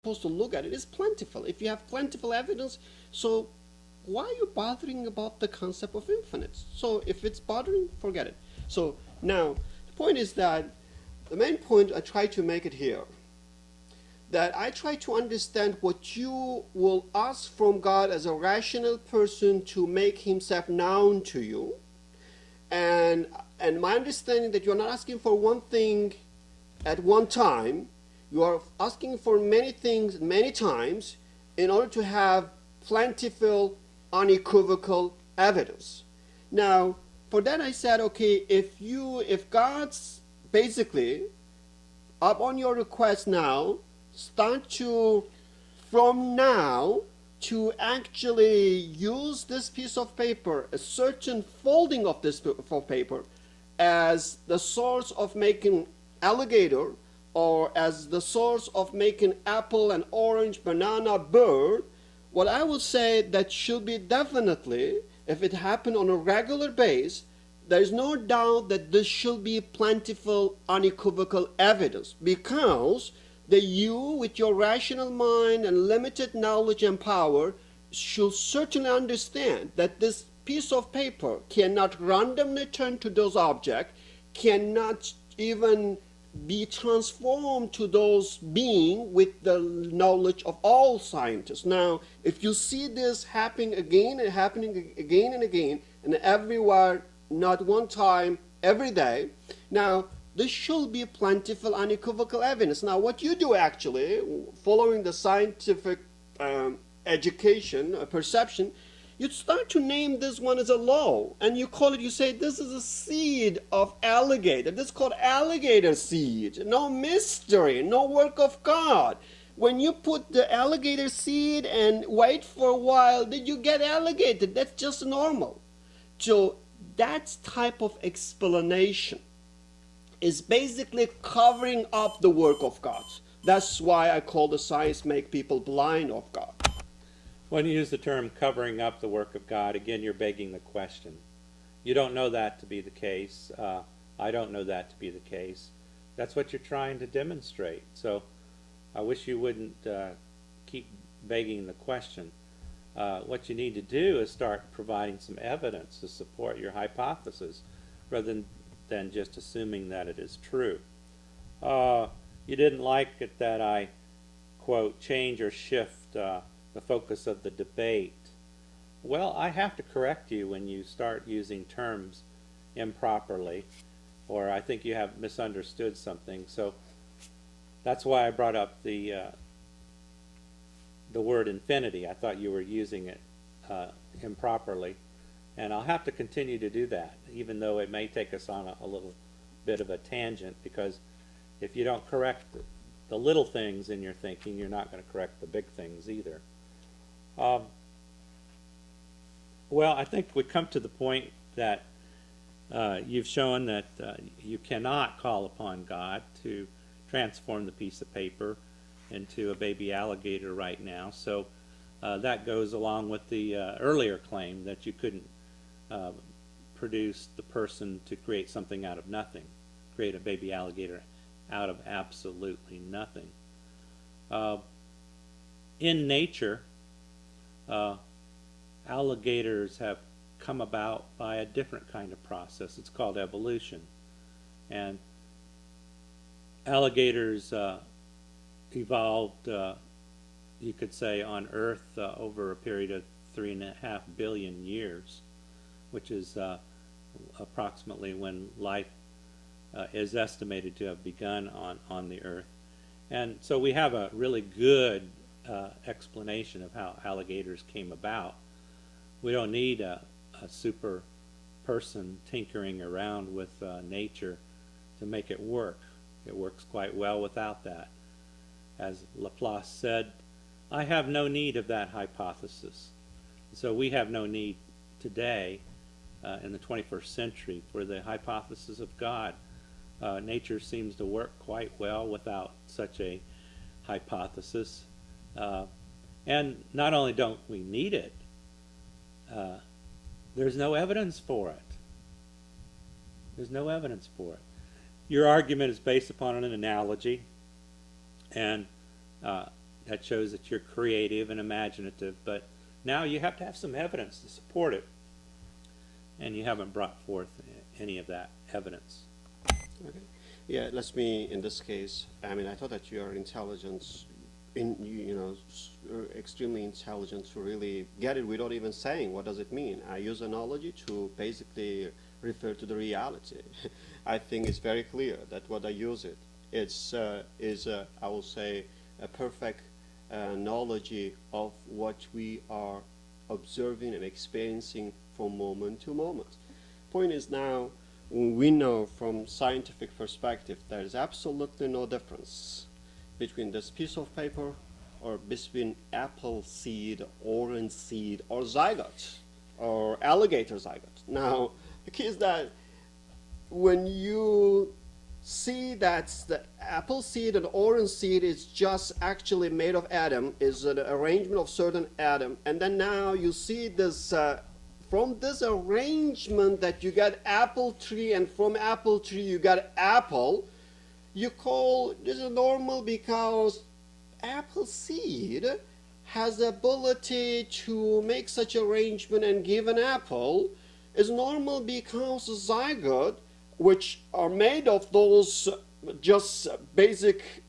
supposed to look at it is plentiful. If you have plentiful evidence, so why are you bothering about the concept of infinite? So if it's bothering, forget it. So now the point is that the main point I try to make it here, that I try to understand what you will ask from God as a rational person to make himself known to you. And my understanding that you're not asking for one thing at one time, you are asking for many things many times in order to have plentiful, unequivocal evidence. Now, for that I said, okay, if God's basically upon your request now, start to from now to actually use this piece of paper, a certain folding of this paper, as the source of making alligator, or as the source of making apple and orange, banana, bird, what I would say that should be definitely, if it happened on a regular basis, there is no doubt that this should be plentiful, unequivocal evidence, because that you, with your rational mind and limited knowledge and power, should certainly understand that this piece of paper cannot randomly turn to those objects, cannot even be transformed to those being with the knowledge of all scientists. Now, if you see this happening again and again, and everywhere, not one time, every day, now this should be plentiful, unequivocal evidence. Now, what you do actually, following the scientific education, perception, you start to name this one as a law, and you call it, you say, this is a seed of alligator. This is called alligator seed. No mystery, no work of God. When you put the alligator seed and wait for a while, then you get alligator. That's just normal. So that type of explanation is basically covering up the work of God. That's why I call the science make people blind of God. When you use the term covering up the work of God, again, you're begging the question. You don't know that to be the case. I don't know that to be the case. That's what you're trying to demonstrate. So I wish you wouldn't keep begging the question. What you need to do is start providing some evidence to support your hypothesis rather than just assuming that it is true. You didn't like it that I, quote, change or shift the focus of the debate. Well, I have to correct you when you start using terms improperly, or I think you have misunderstood something. So that's why I brought up the word infinity. I thought you were using it improperly, and I'll have to continue to do that, even though it may take us on a little bit of a tangent, because if you don't correct the little things in your thinking, you're not going to correct the big things either. Well, I think we come to the point that you've shown that you cannot call upon God to transform the piece of paper into a baby alligator right now. So that goes along with the earlier claim that you couldn't produce the person to create something out of nothing, create a baby alligator out of absolutely nothing. In nature, alligators have come about by a different kind of process. It's called evolution. And alligators evolved, you could say, on Earth over a period of 3.5 billion years, which is approximately when life is estimated to have begun on the Earth. And so we have a really good explanation of how alligators came about. We don't need a super person tinkering around with nature to make it work. It works quite well without that. As Laplace said, I have no need of that hypothesis. So we have no need today in the 21st century for the hypothesis of God. Nature seems to work quite well without such a hypothesis. And not only don't we need it, there's no evidence for it. There's no evidence for it. Your argument is based upon an analogy, and that shows that you're creative and imaginative, but now you have to have some evidence to support it, and you haven't brought forth any of that evidence. Okay. Yeah, let me, in this case, I mean, I thought that you are intelligent, extremely intelligent to really get it without even saying what does it mean. I use analogy to basically refer to the reality. I think it's very clear that what I use it, is, I will say, a perfect analogy of what we are observing and experiencing from moment to moment. Point is now, we know from scientific perspective there is absolutely no difference between this piece of paper or between apple seed, orange seed, or zygote, or alligator zygote. Now, the key is that when you see that the apple seed and orange seed is just actually made of atom, is an arrangement of certain atom, and then now you see this from this arrangement that you got apple tree, and from apple tree you got apple, you call this is normal because apple seed has the ability to make such arrangement and give an apple. Is normal because zygote, which are made of those just basic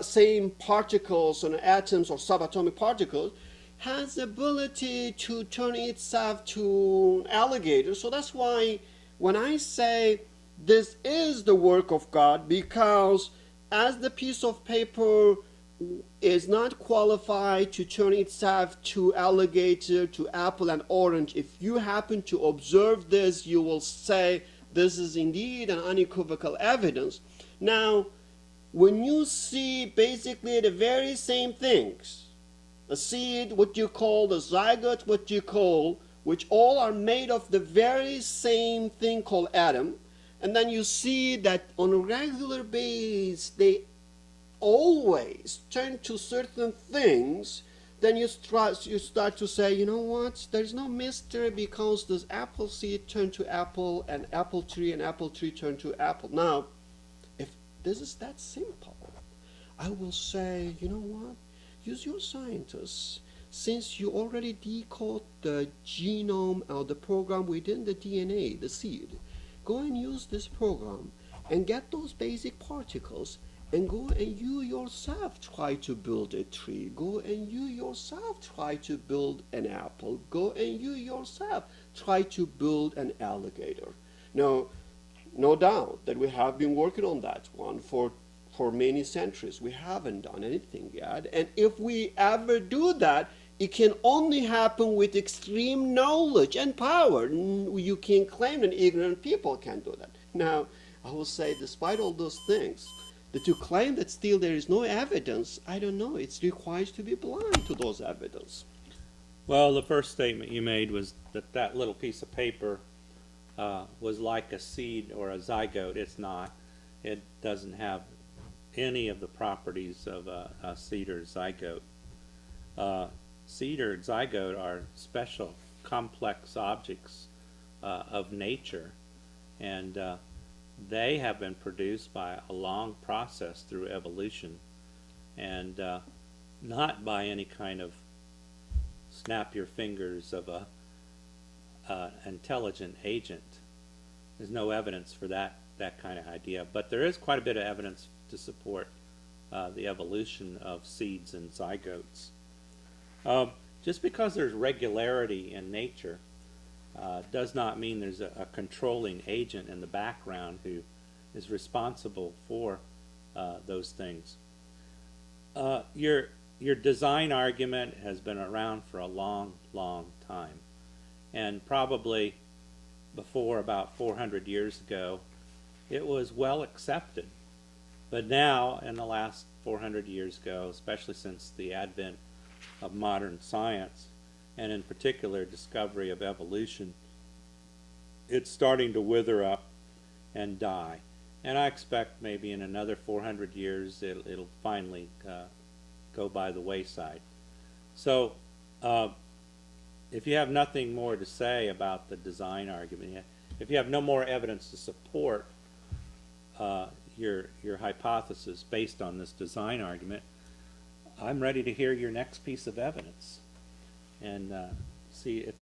same particles and atoms or subatomic particles, has the ability to turn itself to alligator. So that's why when I say this is the work of God, because as the piece of paper is not qualified to turn itself to alligator, to apple and orange, if you happen to observe this, you will say this is indeed an unequivocal evidence. Now, when you see basically the very same things, a seed, what you call the zygote, what you call, which all are made of the very same thing called atom, and then you see that on a regular basis they always turn to certain things, then you start to say, you know what, there's no mystery because this apple seed turned to apple, and apple tree turned to apple. Now, if this is that simple, I will say, you know what, use your scientists. Since you already decode the genome or the program within the DNA, the seed, go and use this program and get those basic particles and go and you yourself try to build a tree. Go and you yourself try to build an apple. Go and you yourself try to build an alligator. Now, no doubt that we have been working on that one for many centuries. We haven't done anything yet. And if we ever do that, it can only happen with extreme knowledge and power. You can't claim that ignorant people can do that. Now, I will say, despite all those things, that to claim that still there is no evidence, I don't know. It requires to be blind to those evidence. Well, the first statement you made was that that little piece of paper was like a seed or a zygote. It's not. It doesn't have any of the properties of a seed or zygote. Seed or zygote are special, complex objects of nature, and they have been produced by a long process through evolution, and not by any kind of snap your fingers of a intelligent agent. There's no evidence for that kind of idea, but there is quite a bit of evidence to support the evolution of seeds and zygotes. Just because there's regularity in nature does not mean there's a controlling agent in the background who is responsible for those things. Your design argument has been around for a long, long time, and probably before about 400 years ago it was well accepted. But now, in the last 400 years ago, especially since the advent of modern science, and in particular discovery of evolution, it's starting to wither up and die. And I expect maybe in another 400 years it'll finally go by the wayside. So if you have nothing more to say about the design argument, if you have no more evidence to support your hypothesis based on this design argument, I'm ready to hear your next piece of evidence and see if